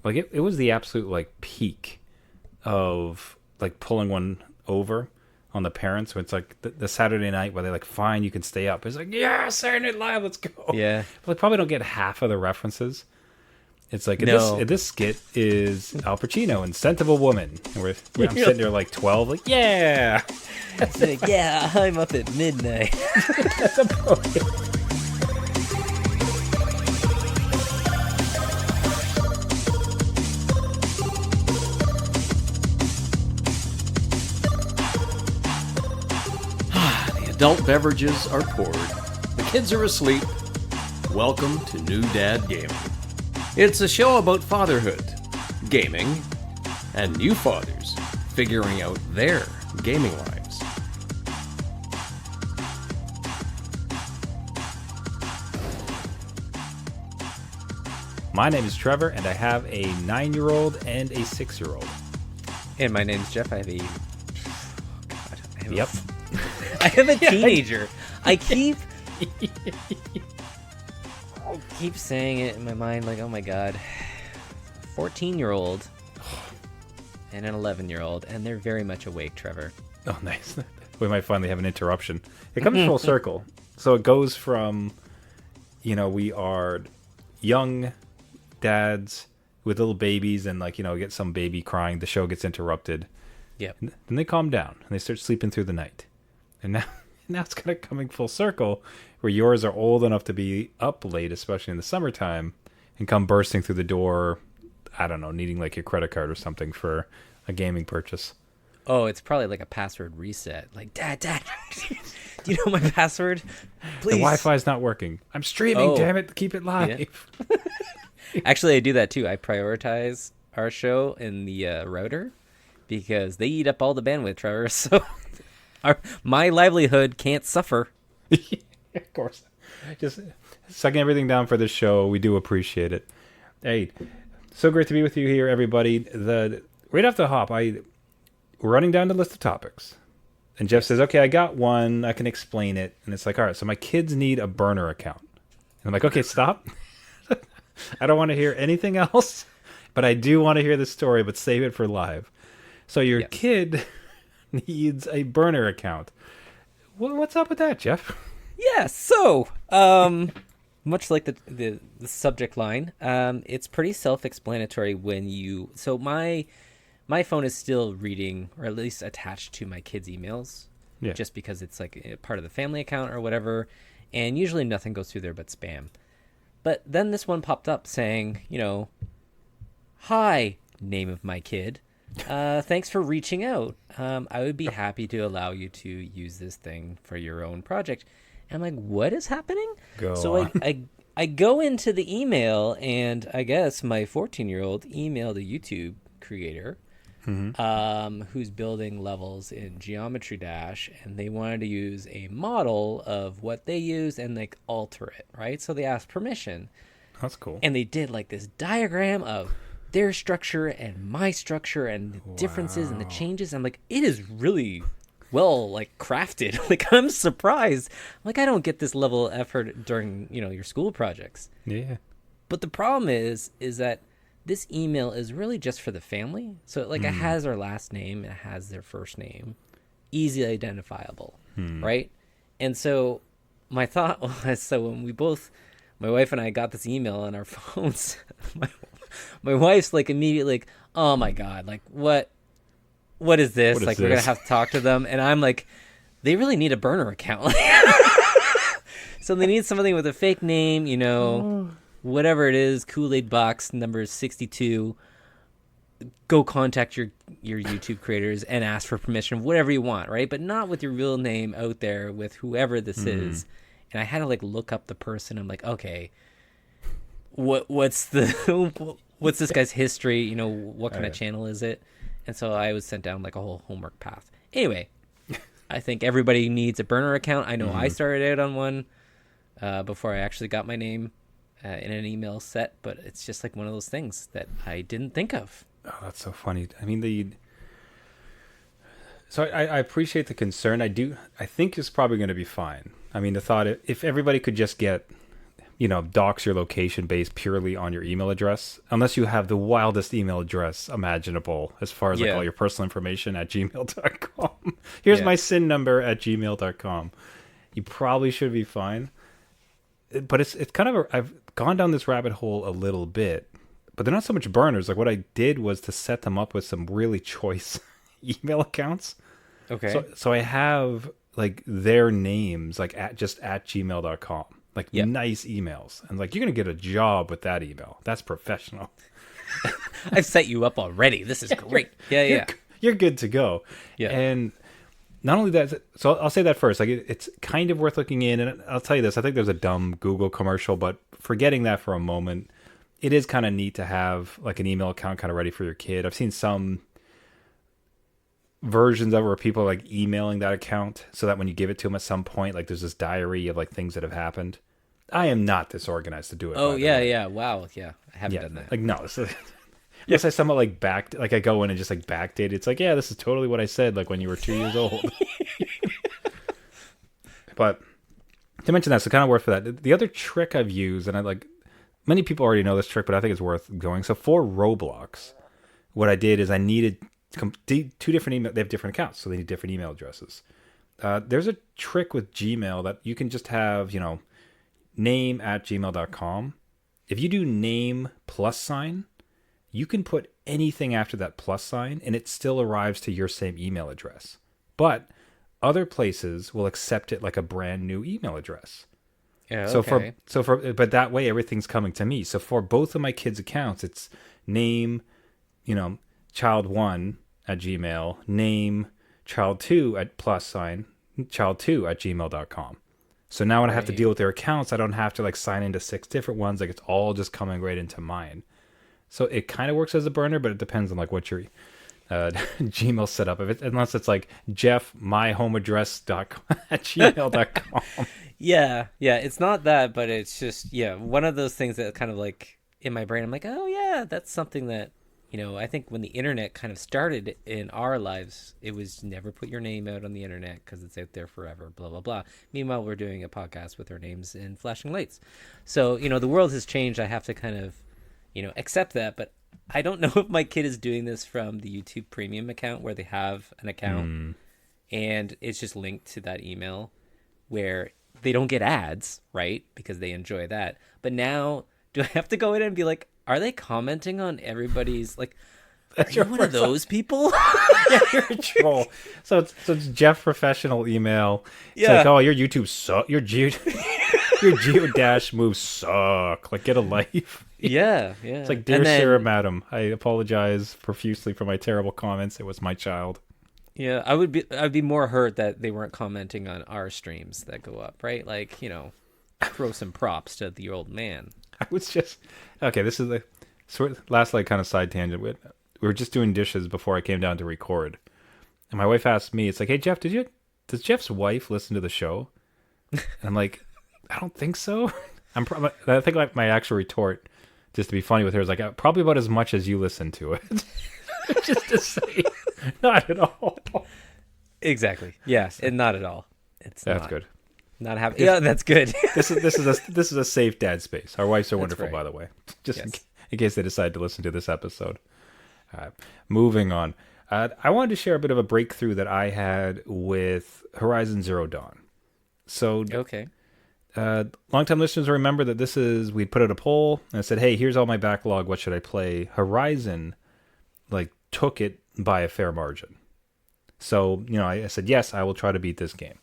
Like it was the absolute like peak of like pulling one over on the parents. Where it's like the Saturday night where they're like, "Fine, you can stay up." It's like, "Yeah, Saturday Night Live, let's go." Yeah. But they probably don't get half of the references. It's like No. this skit is Al Pacino in Scent of a Woman. And I'm sitting there like 12, like, yeah. Like, yeah, I'm up at midnight. The adult beverages are poured. The kids are asleep. Welcome to New Dad Gaming. It's a show about fatherhood, gaming, and new fathers figuring out their gaming lives. My name is Trevor, and I have a 9-year-old and a 6-year-old. And my name's Jeff. I have a... Yep. I have a teenager. I keep saying it in my mind, like, oh my god, 14-year-old and an 11-year-old, and they're very much awake, Trevor. Oh, nice. We might finally have an interruption. It comes full circle. So it goes from, we are young dads with little babies and, get some baby crying. The show gets interrupted. Yep. And then they calm down and they start sleeping through the night. And now it's kind of coming full circle where yours are old enough to be up late, especially in the summertime, and come bursting through the door, I don't know, needing like your credit card or something for a gaming purchase. Oh, it's probably like a password reset. Like, Dad, do you know my password? Please. The Wi-Fi's not working. I'm streaming, damn it, keep it live. Yeah. Actually, I do that too. I prioritize our show in the router because they eat up all the bandwidth, Trevor. So my livelihood can't suffer. Of course. Just sucking everything down for this show. We do appreciate it. Hey, so great to be with you here, everybody. Right off the hop, we're running down the list of topics. And Jeff says, okay, I got one. I can explain it. And it's like, all right, so my kids need a burner account. And I'm like, okay, stop. I don't want to hear anything else, but I do want to hear the story, but save it for live. So your kid needs a burner account. What's up with that, Jeff? Yeah, so much like the subject line, it's pretty self-explanatory when you... So my phone is still reading, or at least attached to my kids' emails, just because it's like a part of the family account or whatever, and usually nothing goes through there but spam. But then this one popped up saying, hi, name of my kid. Thanks for reaching out. I would be happy to allow you to use this thing for your own project. And I'm like, what is happening? I go into the email, and I guess my 14-year-old emailed a YouTube creator who's building levels in Geometry Dash, and they wanted to use a model of what they use and like alter it, right? So they asked permission. That's cool. And they did like this diagram of their structure and my structure and the differences and the changes. I'm like, it is really well like crafted. Like, I'm surprised. Like, I don't get this level of effort during your school projects. Yeah. But the problem is that this email is really just for the family. So it has our last name, it has their first name, easily identifiable, right? And so my thought was, so when my wife and I got this email on our phones, my wife's like immediately like, oh my God, like what is this? We're going to have to talk to them. And I'm like, they really need a burner account. So they need something with a fake name, whatever it is, Kool-Aid box number 62. Go contact your YouTube creators and ask for permission, whatever you want, right? But not with your real name out there with whoever this is. And I had to look up the person. I'm like, okay, what's this guy's history? What kind of channel is it? And so I was sent down a whole homework path. Anyway, I think everybody needs a burner account. I know I started out on one before I actually got my name in an email set, but it's just one of those things that I didn't think of. Oh, that's so funny. I mean, so I appreciate the concern. I think it's probably going to be fine. I mean, the thought, if everybody could just get dox your location based purely on your email address, unless you have the wildest email address imaginable as far as like Yeah. all your personal information at gmail.com. Here's Yeah. my SIN number at gmail.com. You probably should be fine. But it's kind of I've gone down this rabbit hole a little bit, but they're not so much burners. Like what I did was to set them up with some really choice email accounts. Okay. So I have like their names like at gmail.com. Like Yep. nice emails. And like you're gonna get a job with that email. That's professional. I've set you up already. This is great. Yeah, yeah. You're good to go. Yeah. And not only that, so I'll say that first. Like it's kind of worth looking in, and I'll tell you this. I think there's a dumb Google commercial, but forgetting that for a moment, it is kind of neat to have like an email account kind of ready for your kid. I've seen some versions of it where people are like emailing that account so that when you give it to them at some point, like there's this diary of like things that have happened. I am not this organized to do it. Oh, by the yeah, way. yeah. Wow. Yeah. I haven't Yeah, done that. like no. So, yes, I somewhat like like I go in and just like backdate. It's like, yeah, this is totally what I said like when you were 2 years old. But to mention that, so kind of worth for that. The other trick I've used, and I like many people already know this trick, but I think it's worth going. So for Roblox, what I did is I needed two different email. They have different accounts, so they need different email addresses. There's a trick with Gmail that you can just have, name at gmail.com. If you do name plus sign, you can put anything after that plus sign and it still arrives to your same email address. But other places will accept it like a brand new email address. Yeah. So Okay. but that way everything's coming to me. So for both of my kids' accounts, it's name, child1 at Gmail, name child2 at plus sign, child2 at gmail.com. So now when I have to Right. deal with their accounts, I don't have to like sign into 6 different ones. Like it's all just coming right into mine. So it kind of works as a burner, but it depends on like what your Gmail setup. Unless it's like jeffmyhomeaddress.com at gmail.com. Yeah. Yeah. It's not that, but it's just, one of those things that kind of like in my brain, I'm like, oh, yeah, that's something that, I think when the internet kind of started in our lives, it was never put your name out on the internet because it's out there forever, blah, blah, blah. Meanwhile, we're doing a podcast with our names in flashing lights. So, the world has changed. I have to kind of, accept that. But I don't know if my kid is doing this from the YouTube Premium account where they have an account and it's just linked to that email where they don't get ads, right? Because they enjoy that. But now, do I have to go in and be like, are they commenting on everybody's like? Are you one of those people? Yeah, you're a troll. So it's Jeff professional email. It's Yeah. like, oh, your YouTube suck. Your geodash moves suck. Like, get a life. Yeah. It's like, dear Sarah, madam, I apologize profusely for my terrible comments. It was my child. Yeah, I'd be more hurt that they weren't commenting on our streams that go up, right? Like, throw some props to the old man. I was just okay. This is the last like kind of side tangent. We were just doing dishes before I came down to record, and my wife asked me, "It's like, hey Jeff, does Jeff's wife listen to the show?" And I'm like, I don't think so. I think my actual retort, just to be funny with her, is like probably about as much as you listen to it. Just to say, not at all. Exactly. Yes, and not at all. That's not, good. Not happy. Yeah, that's good. This is a safe dad space. Our wives are wonderful, right. by the way. Just Yes. in case they decide to listen to this episode. Moving on. I wanted to share a bit of a breakthrough that I had with Horizon Zero Dawn. So, Okay. longtime listeners remember that we put out a poll and I said, hey, here's all my backlog. What should I play? Horizon, took it by a fair margin. So, I said, yes, I will try to beat this game.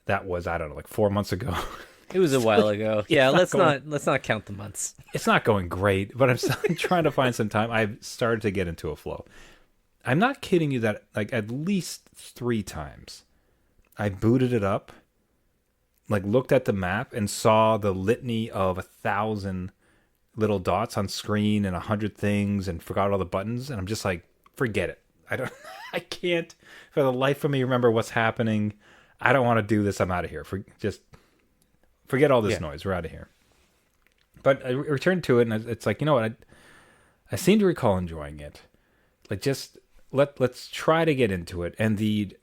That was, I don't know, 4 months ago. It was a while ago. Yeah, let's going- not count the months. It's not going great, but I'm still trying to find some time. I've started to get into a flow. I'm not kidding you that at least 3 times I booted it up, looked at the map and saw the litany of 1,000 little dots on screen and 100 things and forgot all the buttons. And I'm just like, forget it. I can't for the life of me remember what's happening. I don't want to do this. I'm out of here. Forget all this noise. We're out of here. But I returned to it, and it's like, you know what? I seem to recall enjoying it. Let's try to get into it. And the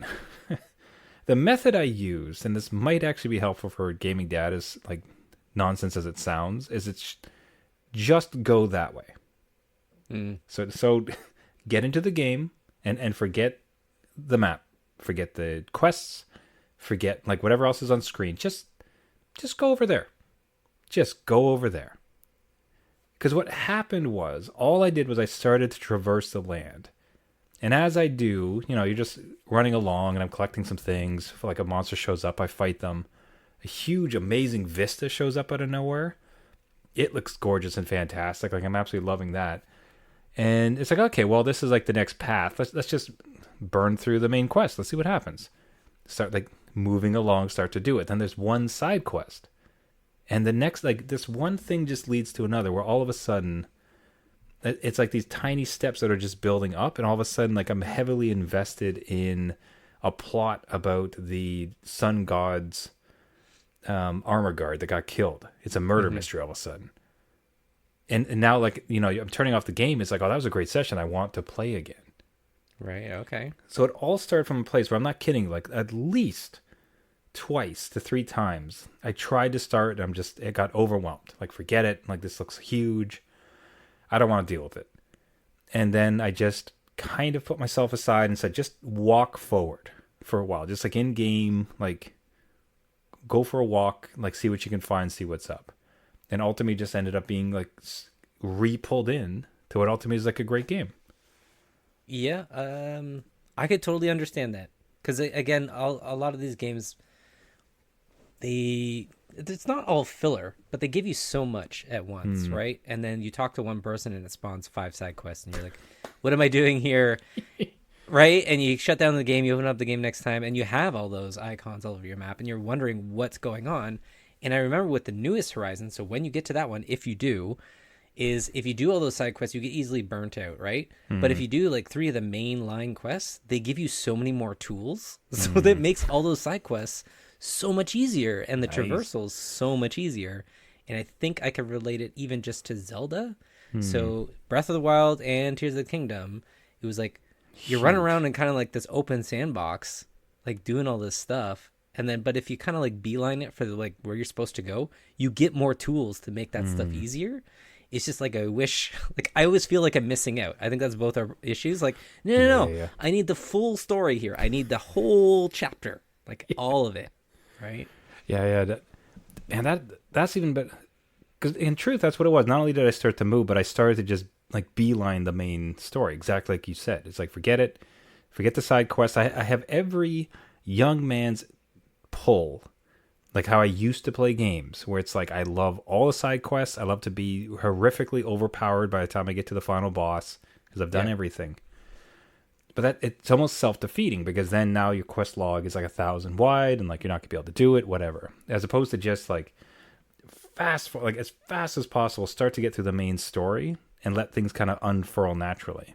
method I used, and this might actually be helpful for a gaming dad, is nonsense as it sounds, is just go that way. So get into the game and forget the map, forget the quests, forget like whatever else is on screen. Just go over there. Just go over there. Because what happened was, all I did was I started to traverse the land. And as I do, you're just running along and I'm collecting some things. If like a monster shows up, I fight them. A huge, amazing vista shows up out of nowhere. It looks gorgeous and fantastic. Like I'm absolutely loving that. And it's like, okay, well, this is like the next path. Let's just burn through the main quest. Let's see what happens. Start like moving along, start to do it. Then there's one side quest. And the next, like this one thing just leads to another where all of a sudden it's like these tiny steps that are just building up. And all of a sudden, like I'm heavily invested in a plot about the sun god's armor guard that got killed. It's a murder mystery all of a sudden. And now, like, I'm turning off the game. It's like, oh, that was a great session. I want to play again. Right, okay. So it all started from a place where I'm not kidding, like at least twice to 3 times I tried to start and it got overwhelmed. Like, forget it. Like, this looks huge. I don't want to deal with it. And then I just kind of put myself aside and said, just walk forward for a while. Just like in game, like go for a walk, like see what you can find, see what's up. And ultimately just ended up being like re-pulled in to what ultimately is like a great game. Yeah, I could totally understand that. Because, again, a lot of these games, it's not all filler, but they give you so much at once, right? And then you talk to one person and it spawns 5 side quests, and you're like, what am I doing here? Right? And you shut down the game, you open up the game next time, and you have all those icons all over your map, and you're wondering what's going on. And I remember with the newest Horizon, so when you get to that one, if you do all those side quests, you get easily burnt out, right? But if you do like 3 of the main line quests, they give you so many more tools. So that makes all those side quests so much easier, and the traversals so much easier. And I think I could relate it even just to Zelda. So Breath of the Wild and Tears of the Kingdom, it was like you're running around in kind of like this open sandbox, like doing all this stuff. And then, but if you kind of like beeline it for like where you're supposed to go, you get more tools to make that stuff easier. It's just like I wish, like I always feel like I'm missing out. I think that's both our issues. Like, no. Yeah. I need the full story here. I need the whole chapter, like all of it, right? Yeah. That's even better. Because in truth, that's what it was. Not only did I start to move, but I started to just like beeline the main story, exactly like you said. It's like, forget it. Forget the side quests. I have every young man's pull, like how I used to play games, where it's like I love all the side quests. I love to be horrifically overpowered by the time I get to the final boss because I've done everything. But it's almost self-defeating, because then now your quest log is like 1,000 wide and like you're not gonna be able to do it, whatever. As opposed to just like as fast as possible, start to get through the main story and let things kind of unfurl naturally.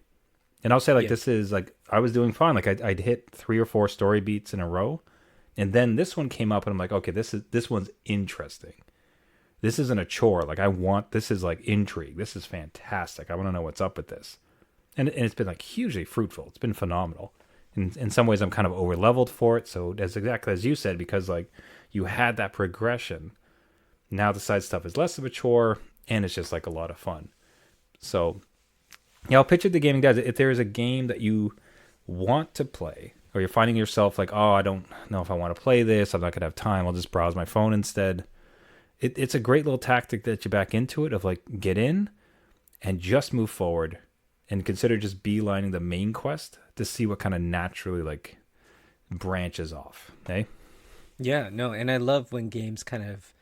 And I'll say like this is like I was doing fine. Like I'd hit 3 or 4 story beats in a row. And then this one came up and I'm like, okay, this one's interesting. This isn't a chore. Like this is like intrigue. This is fantastic. I want to know what's up with this. And it's been like hugely fruitful. It's been phenomenal. In some ways I'm kind of over leveled for it. So as exactly as you said, because like you had that progression, now the side stuff is less of a chore and it's just like a lot of fun. So yeah, I'll pitch it to gaming guys. If there is a game that you want to play, or you're finding yourself like, oh, I don't know if I want to play this, I'm not going to have time, I'll just browse my phone instead. It's a great little tactic that you back into it, of like, get in and just move forward and consider just beelining the main quest to see what kind of naturally like branches off, okay? Yeah, no, and I love when games kind of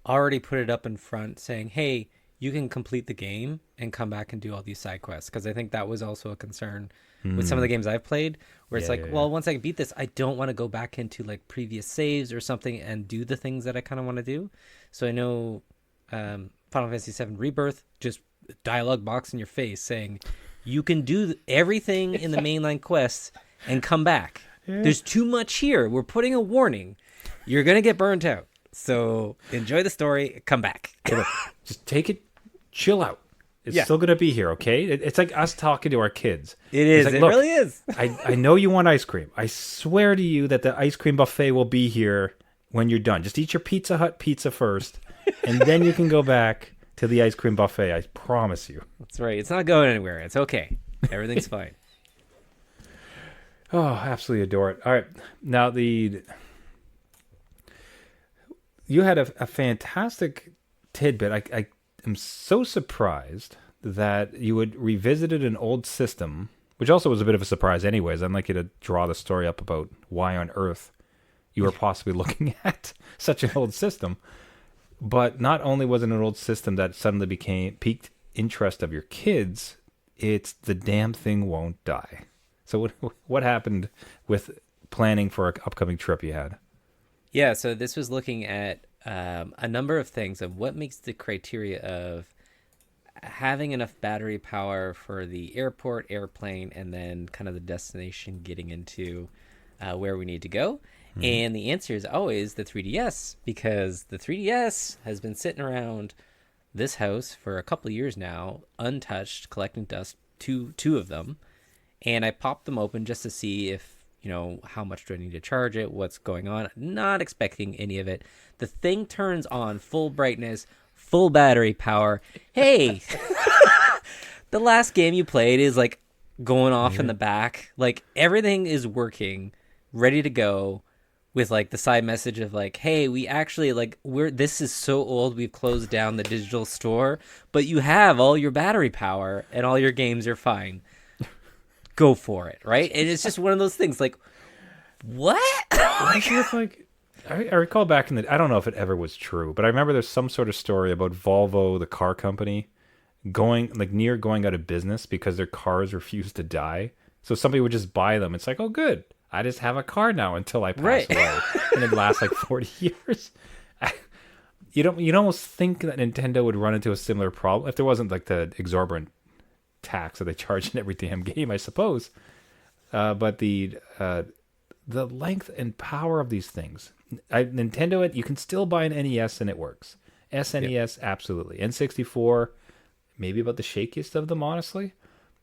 already put it up in front saying, hey, you can complete the game and come back and do all these side quests. Because I think that was also a concern with some of the games I've played, where it's well, once I beat this, I don't want to go back into like previous saves or something and do the things that I kind of want to do. So I know Final Fantasy VII Rebirth, just dialogue box in your face saying, you can do everything in the mainline quests and come back. There's too much here. We're putting a warning. You're going to get burnt out. So enjoy the story. Come back. Just take it. Chill out. It's still going to be here, okay? It's like us talking to our kids. It is. Like, it really is. I know you want ice cream. I swear to you that the ice cream buffet will be here when you're done. Just eat your Pizza Hut pizza first, and then you can go back to the ice cream buffet. I promise you. That's right. It's not going anywhere. It's okay. Everything's fine. Oh, absolutely adore it. All right, now you had a fantastic tidbit. I am so surprised that you had revisited an old system, which also was a bit of a surprise anyways. I'd like you to draw the story up about why on earth you were possibly looking at such an old system. But not only was it an old system that suddenly became piqued interest of your kids, it's the damn thing won't die. So what happened with planning for an upcoming trip you had? Yeah, so this was looking at a number of things of what makes the criteria of having enough battery power for the airport, airplane, and then kind of the destination getting into where we need to go. Mm-hmm. And the answer is always the 3DS, because the 3DS has been sitting around this house for a couple of years now, untouched, collecting dust, two of them. And I popped them open just to see if, how much do I need to charge it, what's going on. Not expecting any of it. The thing turns on full brightness, full battery power. Hey, the last game you played is like going off in the back. Like everything is working, ready to go, with like the side message of like, hey, we actually this is so old, we've closed down the digital store, but you have all your battery power and all your games are fine. Go for it, right? And it's just one of those things like, what? I recall back in I don't know if it ever was true, but I remember there's some sort of story about Volvo, the car company, going out of business because their cars refused to die. So somebody would just buy them. It's like, oh, good, I just have a car now until I pass away, and it lasts like 40 years. You'd almost think that Nintendo would run into a similar problem if there wasn't like the exorbitant tax that they charge in every damn game, I suppose. But the length and power of these things, Nintendo, you can still buy an NES and it works. SNES, absolutely. N64, maybe about the shakiest of them, honestly.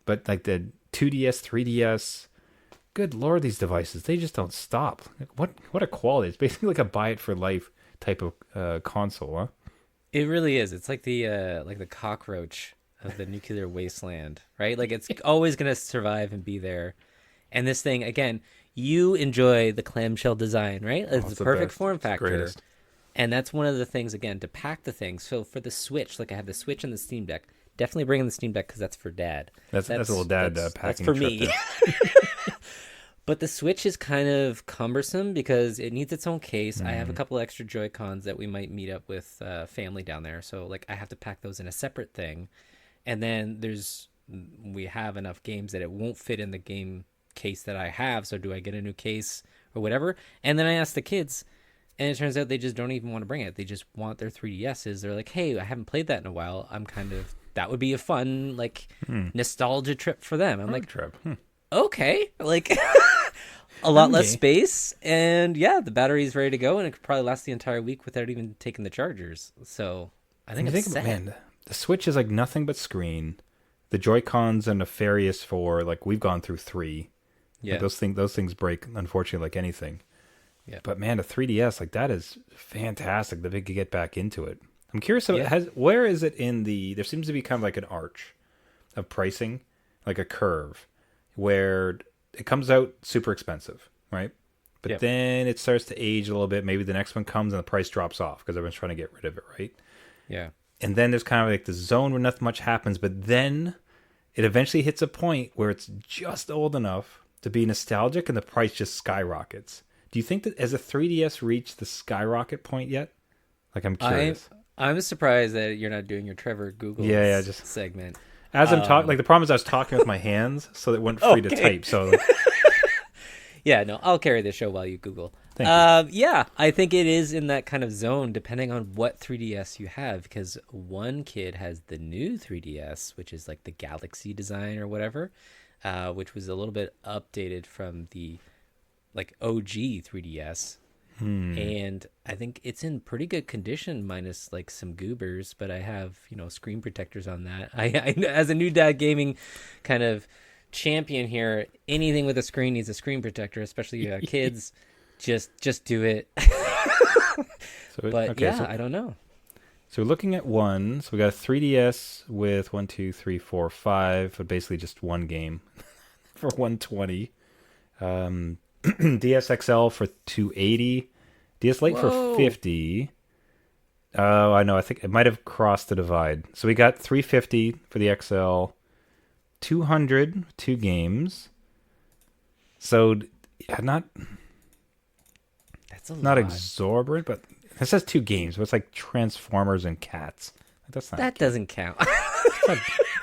But like the 2DS, 3DS, good lord, these devices, they just don't stop. What a quality. It's basically like a buy it for life type of console, huh? It really is. It's like the cockroach of the nuclear wasteland, right? Like it's always going to survive and be there. And this thing, again, you enjoy the clamshell design, right? It's the perfect form factor. And that's one of the things, again, to pack the thing. So for the Switch, like I have the Switch and the Steam Deck. Definitely bringing the Steam Deck because that's for Dad. That's a little dad packing. That's for me. But the Switch is kind of cumbersome because it needs its own case. I have a couple extra Joy-Cons that we might meet up with family down there. So like I have to pack those in a separate thing. And then we have enough games that it won't fit in the game case that I have. So do I get a new case or whatever? And then I ask the kids, and it turns out they just don't even want to bring it. They just want their 3DSs. They're like, hey, I haven't played that in a while. That would be a fun, nostalgia trip for them. I'm like, okay, like a lot less space. And yeah, the battery's ready to go, and it could probably last the entire week without even taking the chargers. So I think it's set. Man, the Switch is like nothing but screen. The Joy-Cons are nefarious for, like, we've gone through 3. Yeah. Like those things break, unfortunately, like anything. Yeah. But man, a 3DS, like that is fantastic that they could get back into it. I'm curious, where is it in there seems to be kind of like an arch of pricing, like a curve, where it comes out super expensive, right? But then it starts to age a little bit. Maybe the next one comes and the price drops off because everyone's trying to get rid of it, right? Yeah. And then there's kind of like the zone where nothing much happens, but then it eventually hits a point where it's just old enough to be nostalgic and the price just skyrockets. Do you think that has a 3DS reached the skyrocket point yet? Like, I'm curious. I'm surprised that you're not doing your Trevor Google just segment. As I'm talking, like the problem is I was talking with my hands, so it went free to type. So, yeah, no, I'll carry the show while you Google. Thank you. Yeah, I think it is in that kind of zone, depending on what 3DS you have, because one kid has the new 3DS, which is like the Galaxy design or whatever, which was a little bit updated from the like OG 3DS. And I think it's in pretty good condition, minus like some goobers, but I have, screen protectors on that. I as a new dad gaming kind of champion here, anything with a screen needs a screen protector, especially you have kids. Just do it. I don't know. So we're looking at one. So we got a 3DS with 1, 2, 3, 4, 5, but basically just one game for 120. DS XL for 280. DS Lite Whoa. for 50. Oh, I know. I think it might have crossed the divide. So we got 350 for the XL, 200, 2 games. So yeah, not That's a not lot. exorbitant, but it says 2 games, but it's like Transformers and Cats. That's not That doesn't count.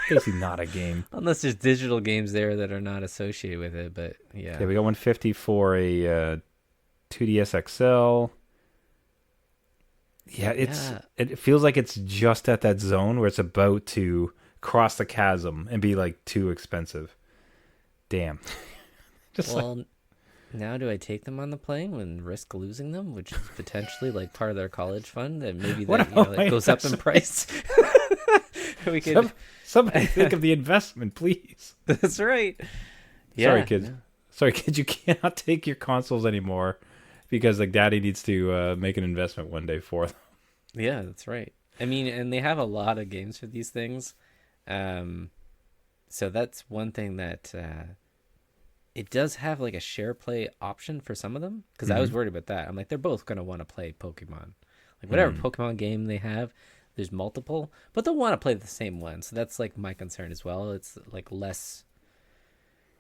basically not a game. Unless there's digital games there that are not associated with it, but yeah. Okay, we got 150 for a 2DS XL. Yeah, it feels like it's just at that zone where it's about to cross the chasm and be like too expensive. Damn. Just like, Well, now do I take them on the plane and risk losing them, which is potentially like part of their college fund, and maybe What that am I- it goes up in price? We could. somebody think of the investment, please. That's right. Sorry, kids. Sorry, kids. You cannot take your consoles anymore because like Daddy needs to make an investment one day for them. Yeah, that's right. I mean, and they have a lot of games for these things. So that's one thing that it does have like a share play option for some of them, because I was worried about that. I'm like, they're both going to want to play Pokemon. Like whatever Pokemon game they have, there's multiple, but they'll want to play the same one. So that's like my concern as well. It's like less,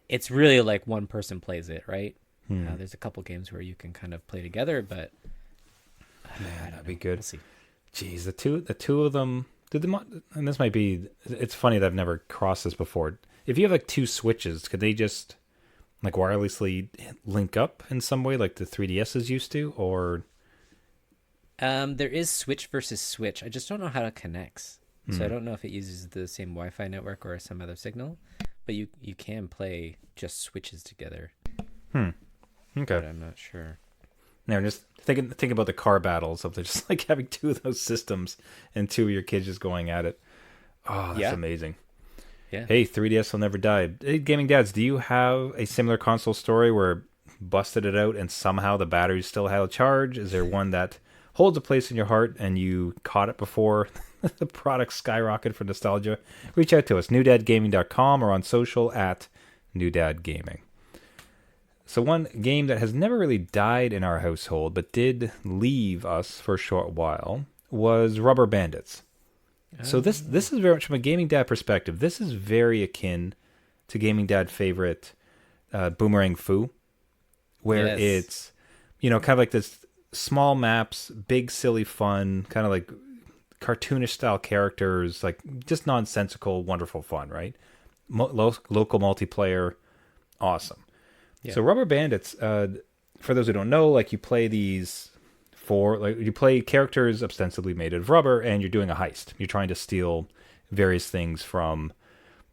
it's really like one person plays it, right? There's a couple games where you can kind of play together, but Man, that'd be good. we'll see. Jeez, the two of them did them, and this might be. It's funny that I've never crossed this before. If you have like 2 Switches, could they just like wirelessly link up in some way, like the 3DSs used to, or? There is Switch versus Switch. I just don't know how it connects. So I don't know if it uses the same Wi-Fi network or some other signal, but you can play just Switches together. But Okay. I'm not sure. Now, just think about the car battles of just like having 2 of those systems and 2 of your kids just going at it. Oh, that's Yeah. amazing. Yeah. Hey, 3DS will never die. Hey, Gaming Dads, do you have a similar console story where busted it out and somehow the batteries still had a charge? Is there one that holds a place in your heart and you caught it before the product skyrocketed for nostalgia? Reach out to us, newdadgaming.com, or on social at newdadgaming. So one game that has never really died in our household but did leave us for a short while was Rubber Bandits. So this is very much from a Gaming Dad perspective. This is very akin to Gaming Dad favorite Boomerang Fu, where Yes. it's kind of like this small maps, big silly fun, kind of like cartoonish style characters, like just nonsensical, wonderful fun, right? Local multiplayer, awesome. Yeah. So Rubber Bandits, for those who don't know, like you play you play characters ostensibly made of rubber, and you're doing a heist. You're trying to steal various things from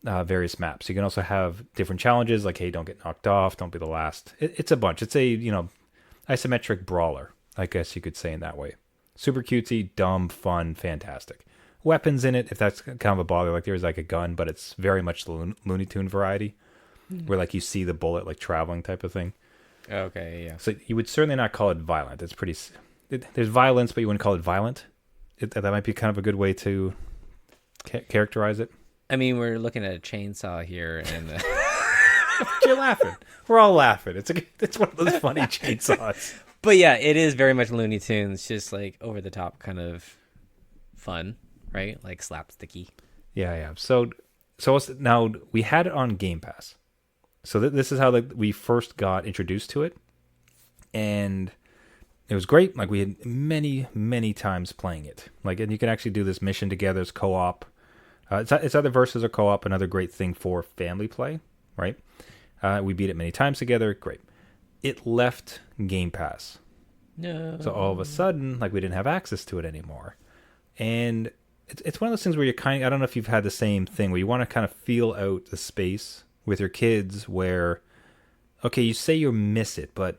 various maps. You can also have different challenges, like, hey, don't get knocked off, don't be the last. It's a bunch. It's a isometric brawler, I guess you could say in that way. Super cutesy, dumb, fun, fantastic. Weapons in it, if that's kind of a bother, like there's like a gun, but it's very much the Looney Tune variety, where like you see the bullet like traveling type of thing. Okay, yeah. So you would certainly not call it violent. It's pretty. There's violence, but you wouldn't call it violent. That might be kind of a good way to characterize it. I mean, we're looking at a chainsaw here, and You're laughing. We're all laughing. It's one of those funny chainsaws. but yeah, it is very much Looney Tunes, just like over the top kind of fun, right? Like slapsticky. Yeah. So now we had it on Game Pass. So this is how we first got introduced to it, and it was great. Like we had many times playing it. Like, and you can actually do this mission together as co-op. It's either versus or co-op. Another great thing for family play, right? We beat it many times together. Great. It left Game Pass, No. so all of a sudden, like we didn't have access to it anymore, and it's one of those things where you I don't know if you've had the same thing where you want to kind of feel out the space with your kids where, okay, you say you miss it, but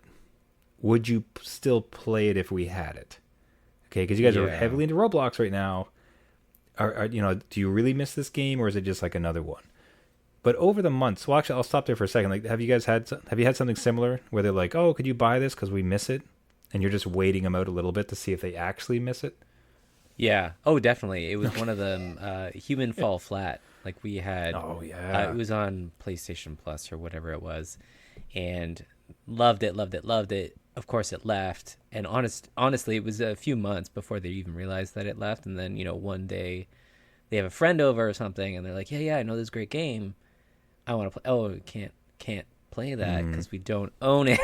would you still play it if we had it? Okay, because you guys are Yeah. heavily into Roblox right now. Do you really miss this game, or is it just like another one? But over the months, well, actually, I'll stop there for a second. Like, have you had something similar where they're like, oh, could you buy this because we miss it, and you're just waiting them out a little bit to see if they actually miss it? Yeah. Oh, definitely. It was one of them. Human Fall Flat. Like we had. Oh yeah. It was on PlayStation Plus or whatever it was, and loved it, loved it, loved it. Of course, it left, and honestly, it was a few months before they even realized that it left. And then one day, they have a friend over or something, and they're like, "Yeah, I know this great game. I want to play." Oh, we can't play that because we don't own it.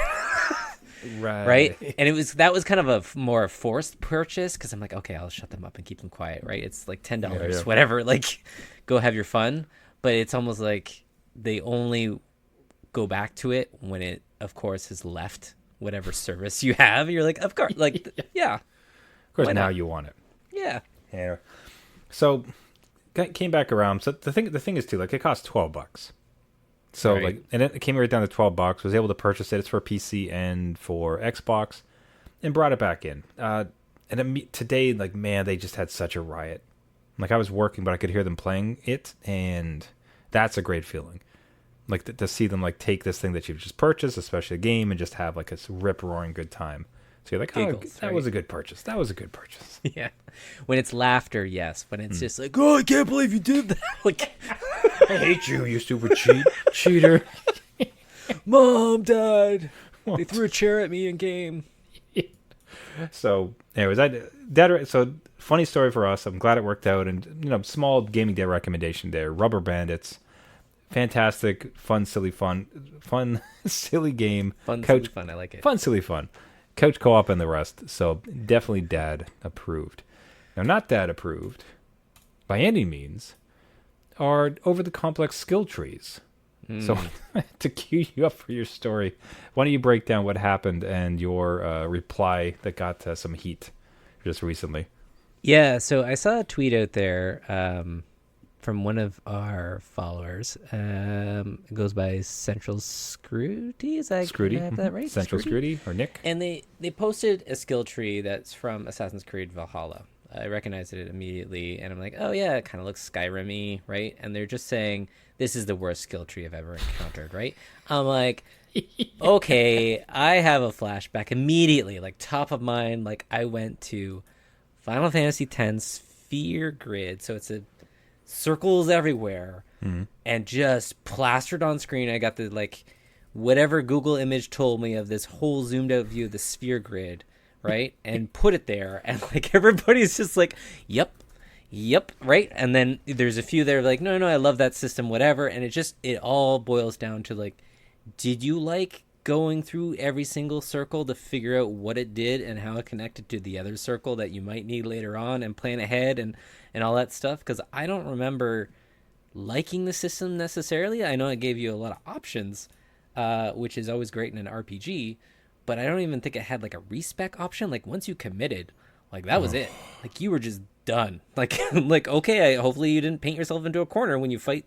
Right. And that was kind of more forced purchase because I'm like, okay, I'll shut them up and keep them quiet, right? It's like $10, Yeah. whatever, like go have your fun. But it's almost like they only go back to it when it, of course, has left whatever service you have. You're like, of course, like, yeah. Of course, Why now not? you want it. Yeah. Yeah. So came back around. So the thing is too, like, it costs $12. So Right. like, and it came right down to $12. Was able to purchase it. It's for PC and for Xbox, and brought it back in. Today, like, man, they just had such a riot. Like, I was working, but I could hear them playing it, and that's a great feeling. Like to see them like take this thing that you've just purchased, especially a game, and just have like a rip roaring good time. So you're like, Giggles, that right? was a good purchase. That was a good purchase. Yeah. When it's laughter, yes. When it's just like, oh, I can't believe you did that. Like, I hate you, you stupid cheater. Mom, Dad, they threw a chair at me in game. So, anyways, so funny story for us. I'm glad it worked out, and small gaming day recommendation there. Rubber Bandits, fantastic, fun, silly game. Fun, Couch silly fun. I like it. fun, silly fun. Couch co-op and the rest. So definitely dad approved. Now, not dad approved by any means are over the complex skill trees. So to cue you up for your story, why don't you break down what happened and your reply that got some heat just recently? Yeah, so I saw a tweet out there from one of our followers. It goes by Central Scrutiny. Is that, Scruty? did I have that right? Central Scruty? Scruty or Nick? And they posted a skill tree that's from Assassin's Creed Valhalla. I recognized it immediately, and I'm like, oh yeah, it kind of looks Skyrim-y, right? And they're just saying, this is the worst skill tree I've ever encountered, right? I'm like, okay, I have a flashback immediately, like top of mind. Like I went to Final Fantasy X Sphere Grid, so it's circles everywhere, and just plastered on screen. I got the whatever Google image told me of this whole zoomed out view of the Sphere Grid, right? And put it there, and everybody's just like, yep, right? And then there's a few that are like, no, I love that system, whatever. And it all boils down to did you like going through every single circle to figure out what it did and how it connected to the other circle that you might need later on, and plan ahead and all that stuff? Because I don't remember liking the system necessarily. I know it gave you a lot of options, which is always great in an RPG, but I don't even think it had a respec option. Once you committed, that was it. You were just done. Okay, hopefully you didn't paint yourself into a corner when you fight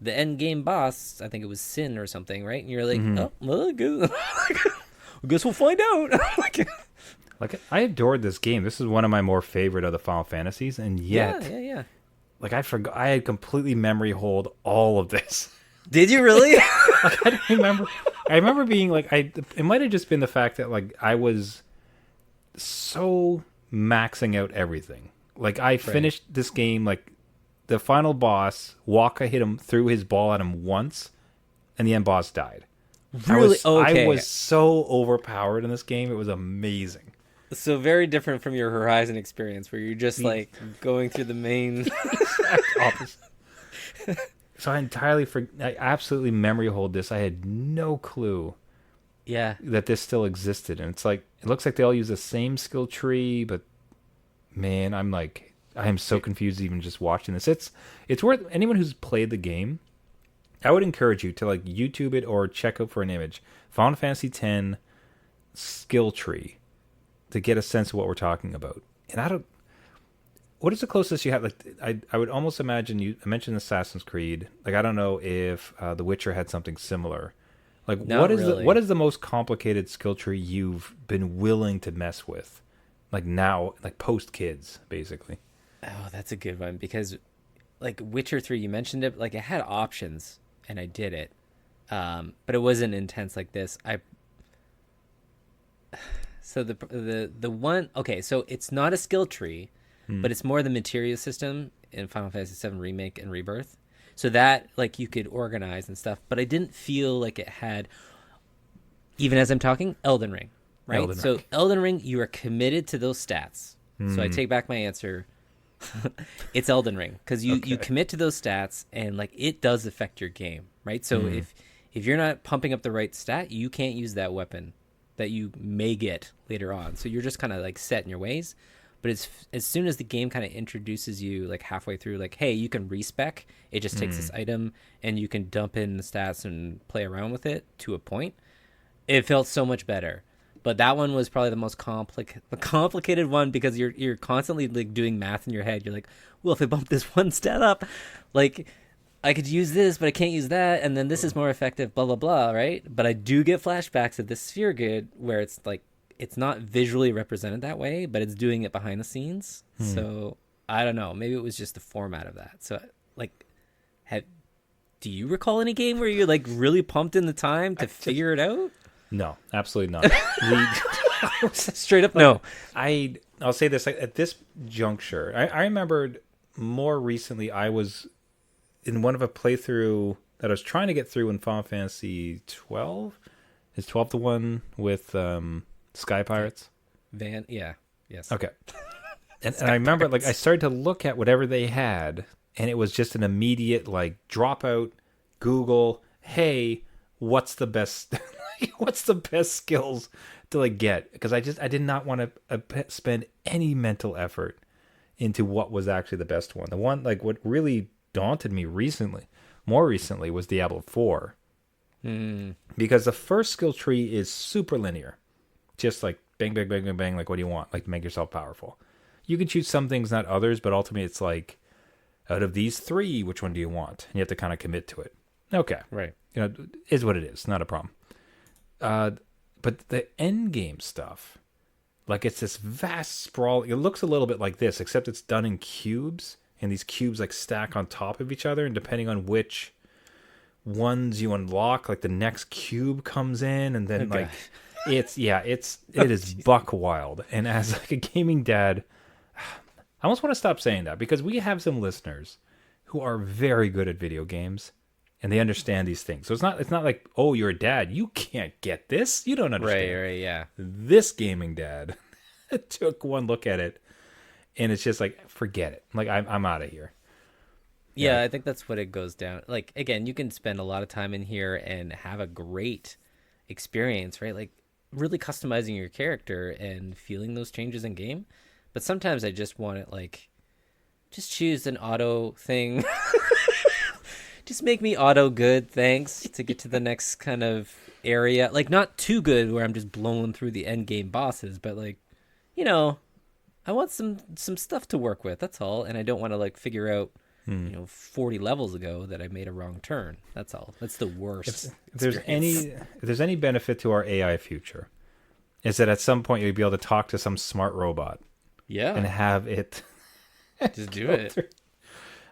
the end game boss. I think it was Sin or something, right? And you're like, oh, well, I guess we'll find out. I adored this game. This is one of my more favorite of the Final Fantasies, and yet, yeah. I forgot. I had completely memory hold all of this. Did you really? I don't remember. I remember being it might have just been the fact that I was so maxing out everything. I finished this game the final boss. Waka threw his ball at him once, and the end boss died. Really? Okay. I was so overpowered in this game. It was amazing. So very different from your Horizon experience, where you're just going through the main. Opposite. So I absolutely memory hold this. I had no clue that this still existed. And it's it looks like they all use the same skill tree, but man, I am so confused even just watching this. It's worth anyone who's played the game, I would encourage you to YouTube it or check out for an image. Final Fantasy X skill tree to get a sense of what we're talking about. And what is the closest you have? I would almost imagine I mentioned Assassin's Creed. I don't know if The Witcher had something similar. Not really. What is the most complicated skill tree you've been willing to mess with? Now, post kids, basically. Oh, that's a good one, because Witcher 3, you mentioned it, it had options and I did it. But it wasn't intense like this. So the one, okay, so it's not a skill tree, but it's more the materia system in Final Fantasy VII Remake and Rebirth. So that, like, you could organize and stuff, but I didn't feel like it had, even as I'm talking, Elden Ring, right? So Elden Ring, you are committed to those stats. So I take back my answer. It's Elden Ring, because you commit to those stats, and like it does affect your game, right? So if you're not pumping up the right stat, you can't use that weapon that you may get later on. So you're just kind of like set in your ways. But as soon as the game kind of introduces you like halfway through, like, hey, you can respec. It just takes this item and you can dump in the stats and play around with it to a point. It felt so much better. But that one was probably the most complicated one, because you're constantly like doing math in your head. You're like, well, if I bump this one stat up, like I could use this, but I can't use that, and then this is more effective, blah blah blah, right? But I do get flashbacks of this Sphere Grid where it's like, it's not visually represented that way, but it's doing it behind the scenes. So I don't know. Maybe it was just the format of that. So like, do you recall any game where you're like really pumped in the time to figure it out? No, absolutely not. Straight up, no. I'll say this, at this juncture, I remembered more recently I was in one of a playthrough that I was trying to get through in Final Fantasy 12. Is 12 the one with Sky Pirates? Yes. Okay. And I remember, like, I started to look at whatever they had, and it was just an immediate, like, drop out, Google, hey, what's the best skills to, like, get? Because I did not want to spend any mental effort into what was actually the best one. The one, like, what really daunted me more recently, was Diablo 4. Because the first skill tree is super linear. Just like bang, bang, bang, bang, bang. Like, what do you want? Like, to make yourself powerful. You can choose some things, not others, but ultimately it's like, out of these three, which one do you want? And you have to kind of commit to it. Okay. Right. You know, is what it is. Not a problem. But the end game stuff, like, it's this vast sprawl. It looks a little bit like this, except it's done in cubes. And these cubes, like, stack on top of each other. And depending on which ones you unlock, like, the next cube comes in. And then, like... it is buck wild. And as like a gaming dad, I almost want to stop saying that, because we have some listeners who are very good at video games and they understand these things. So it's not like, oh, you're a dad, you can't get this, you don't understand. Right, yeah. This gaming dad took one look at it and it's just like, forget it. Like, I'm out of here. Yeah, I think that's what it goes down. Like, again, you can spend a lot of time in here and have a great experience, right? Like, really customizing your character and feeling those changes in game. But sometimes I just want it, like, just choose an auto thing. Just make me auto good, thanks, to get to the next kind of area. Like, not too good where I'm just blowing through the end game bosses, but, like, you know, I want some stuff to work with, that's all. And I don't want to, like, figure out, 40 levels ago that I made a wrong turn. That's all. That's the worst. If there's any benefit to our AI future, is that at some point you'll be able to talk to some smart robot. Yeah. And have it just do it. Through.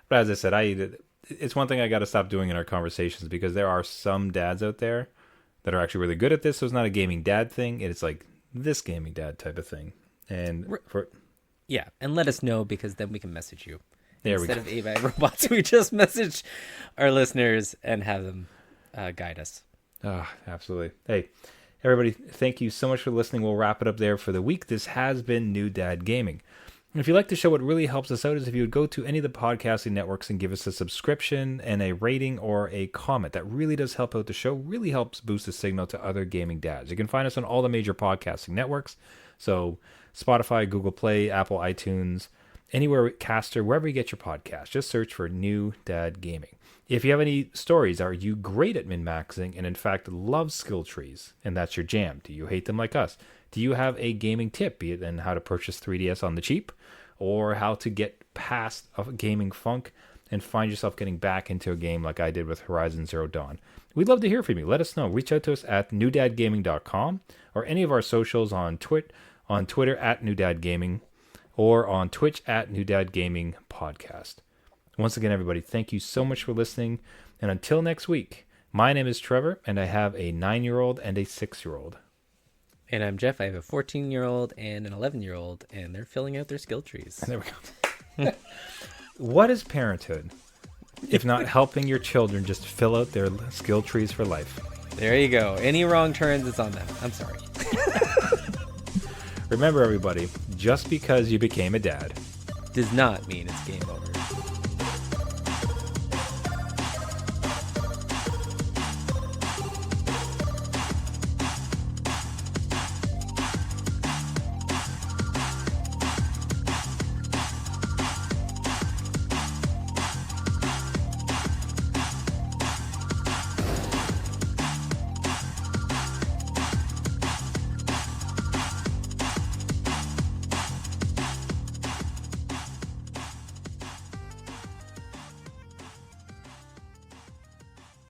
But as I said, it's one thing I got to stop doing in our conversations, because there are some dads out there that are actually really good at this. So it's not a gaming dad thing. It's like this gaming dad type of thing. And and let us know, because then we can message you. Instead of AI robots, we just message our listeners and have them guide us. Oh, absolutely. Hey, everybody, thank you so much for listening. We'll wrap it up there for the week. This has been New Dad Gaming. And if you like the show, what really helps us out is if you would go to any of the podcasting networks and give us a subscription and a rating or a comment. That really does help out the show, really helps boost the signal to other gaming dads. You can find us on all the major podcasting networks. So Spotify, Google Play, Apple, iTunes, anywhere, Caster, wherever you get your podcast. Just search for New Dad Gaming. If you have any stories, are you great at min-maxing and in fact love skill trees and that's your jam? Do you hate them like us? Do you have a gaming tip, be it in how to purchase 3DS on the cheap or how to get past a gaming funk and find yourself getting back into a game like I did with Horizon Zero Dawn? We'd love to hear from you. Let us know. Reach out to us at newdadgaming.com or any of our socials on Twitter at newdadgaming or on Twitch at New Dad Gaming Podcast. Once again, everybody, thank you so much for listening. And until next week, my name is Trevor, and I have a 9-year-old and a 6-year-old. And I'm Jeff. I have a 14-year-old and an 11-year-old, and they're filling out their skill trees. There we go. What is parenthood if not helping your children just fill out their skill trees for life? There you go. Any wrong turns, it's on them. I'm sorry. Remember, everybody, just because you became a dad Does not mean